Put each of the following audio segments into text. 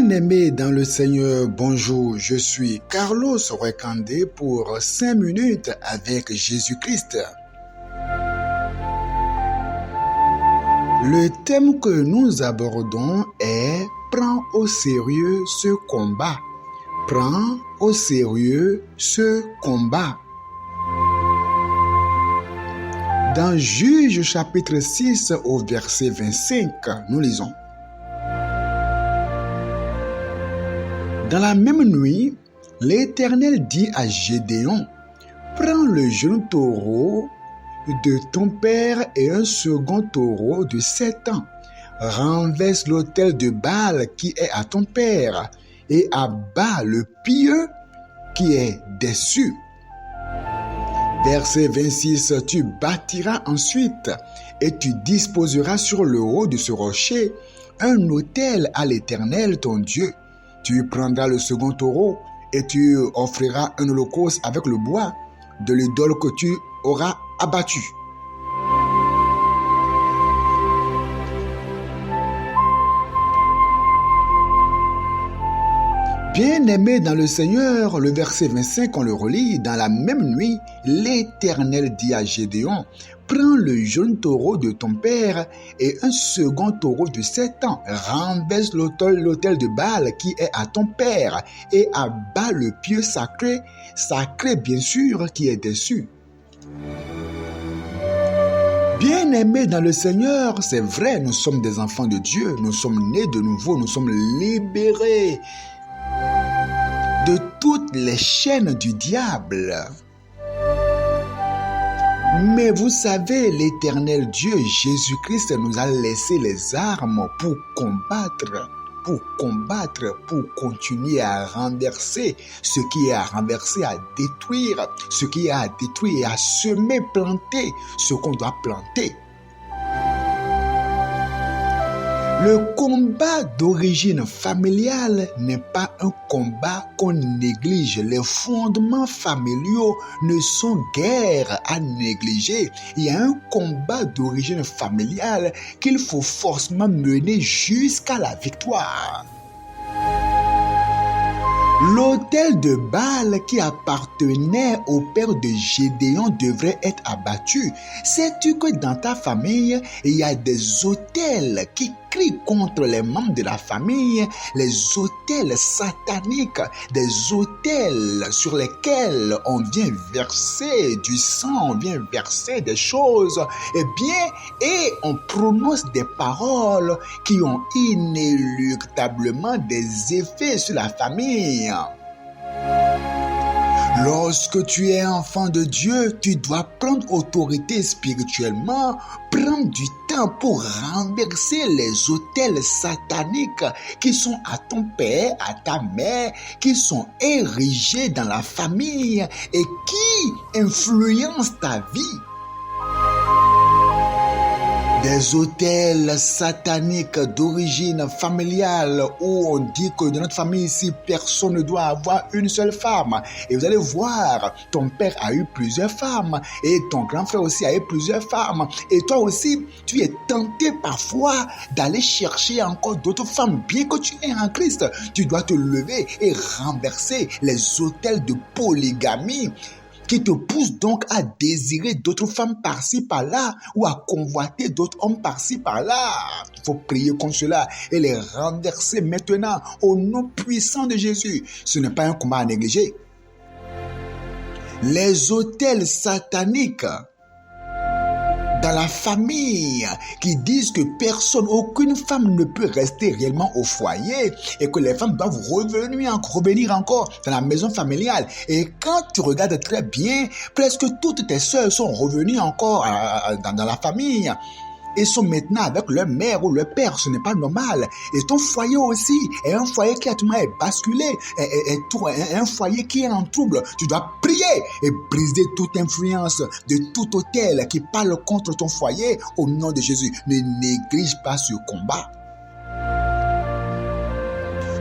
Bien-aimés dans le Seigneur, bonjour, je suis Carlos Rekandé pour 5 minutes avec Jésus-Christ. Le thème que nous abordons est « Prends au sérieux ce combat ». Prends au sérieux ce combat. Dans Juge chapitre 6 au verset 25, nous lisons. Dans la même nuit, l'Éternel dit à Gédéon, « Prends le jeune taureau de ton père et un second taureau de 7 ans. Renverse l'autel de Baal qui est à ton père et abat le pieux qui est dessus. » Verset 26, « Tu bâtiras ensuite et tu disposeras sur le haut de ce rocher un autel à l'Éternel ton Dieu. Tu prendras le second taureau et tu offriras un holocauste avec le bois de l'idole que tu auras abattu. » Bien-aimé dans le Seigneur, le verset 25, on le relit. Dans la même nuit, l'Éternel dit à Gédéon, « Prends le jeune taureau de ton père et un second taureau de 7 ans. Renverse l'autel de Baal qui est à ton père et abat le pieu sacré bien sûr, qui est dessus. » Bien-aimés dans le Seigneur, c'est vrai, nous sommes des enfants de Dieu, nous sommes nés de nouveau, nous sommes libérés de toutes les chaînes du diable. Mais vous savez, l'Éternel Dieu, Jésus-Christ, nous a laissé les armes pour combattre, pour continuer à renverser ce qui est à renverser, à détruire ce qui est à détruire et à semer, planter ce qu'on doit planter. Le combat d'origine familiale n'est pas un combat qu'on néglige. Les fondements familiaux ne sont guère à négliger. Il y a un combat d'origine familiale qu'il faut forcément mener jusqu'à la victoire. L'autel de Baal qui appartenait au père de Gédéon devrait être abattu. Sais-tu que dans ta famille, il y a des autels qui crient contre les membres de la famille, les autels sataniques, des autels sur lesquels on vient verser du sang, on vient verser des choses, et on prononce des paroles qui ont inéluctablement des effets sur la famille. Lorsque tu es enfant de Dieu, tu dois prendre autorité spirituellement, prendre du temps pour renverser les autels sataniques qui sont à ton père, à ta mère, qui sont érigés dans la famille et qui influencent ta vie. Des autels sataniques d'origine familiale où on dit que dans notre famille ici, personne ne doit avoir une seule femme. Et vous allez voir, ton père a eu plusieurs femmes et ton grand frère aussi a eu plusieurs femmes. Et toi aussi, tu es tenté parfois d'aller chercher encore d'autres femmes. Bien que tu es en Christ, tu dois te lever et renverser les autels de polygamie qui te pousse donc à désirer d'autres femmes par-ci, par-là, ou à convoiter d'autres hommes par-ci, par-là. Il faut prier contre cela et les renverser maintenant au nom puissant de Jésus. Ce n'est pas un combat à négliger. Les autels sataniques dans la famille qui disent que aucune femme ne peut rester réellement au foyer et que les femmes doivent revenir encore dans la maison familiale. Et quand tu regardes très bien, presque toutes tes sœurs sont revenues encore dans la famille et sont maintenant avec leur mère ou leur père. Ce n'est pas normal. Et ton foyer aussi est un foyer qui actuellement est basculé, est un foyer qui est en trouble. Tu dois prier et briser toute influence de tout autel qui parle contre ton foyer au nom de Jésus. Ne néglige pas ce combat.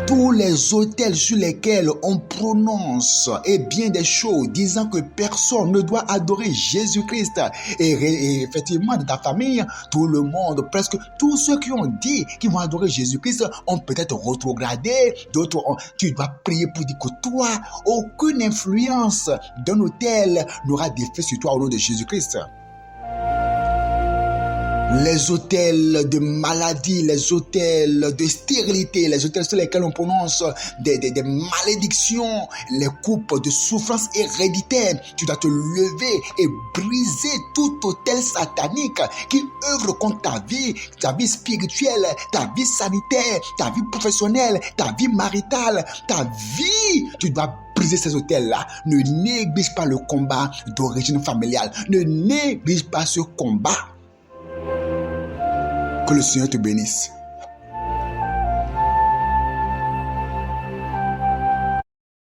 tous les autels sur lesquels on prononce bien des choses disant que personne ne doit adorer Jésus-Christ. Et effectivement, dans ta famille, tout le monde, presque tous ceux qui ont dit qu'ils vont adorer Jésus-Christ ont peut-être rétrogradé. D'autres, tu dois prier pour dire que toi, aucune influence d'un autel n'aura d'effet sur toi au nom de Jésus-Christ. Les autels de maladie, les autels de stérilité, les autels sur lesquels on prononce des malédictions, les coupes de souffrance héréditaire. Tu dois te lever et briser tout autel satanique qui œuvre contre ta vie spirituelle, ta vie sanitaire, ta vie professionnelle, ta vie maritale, ta vie. Tu dois briser ces autels-là. Ne néglige pas le combat d'origine familiale. Ne néglige pas ce combat. Que le Seigneur te bénisse.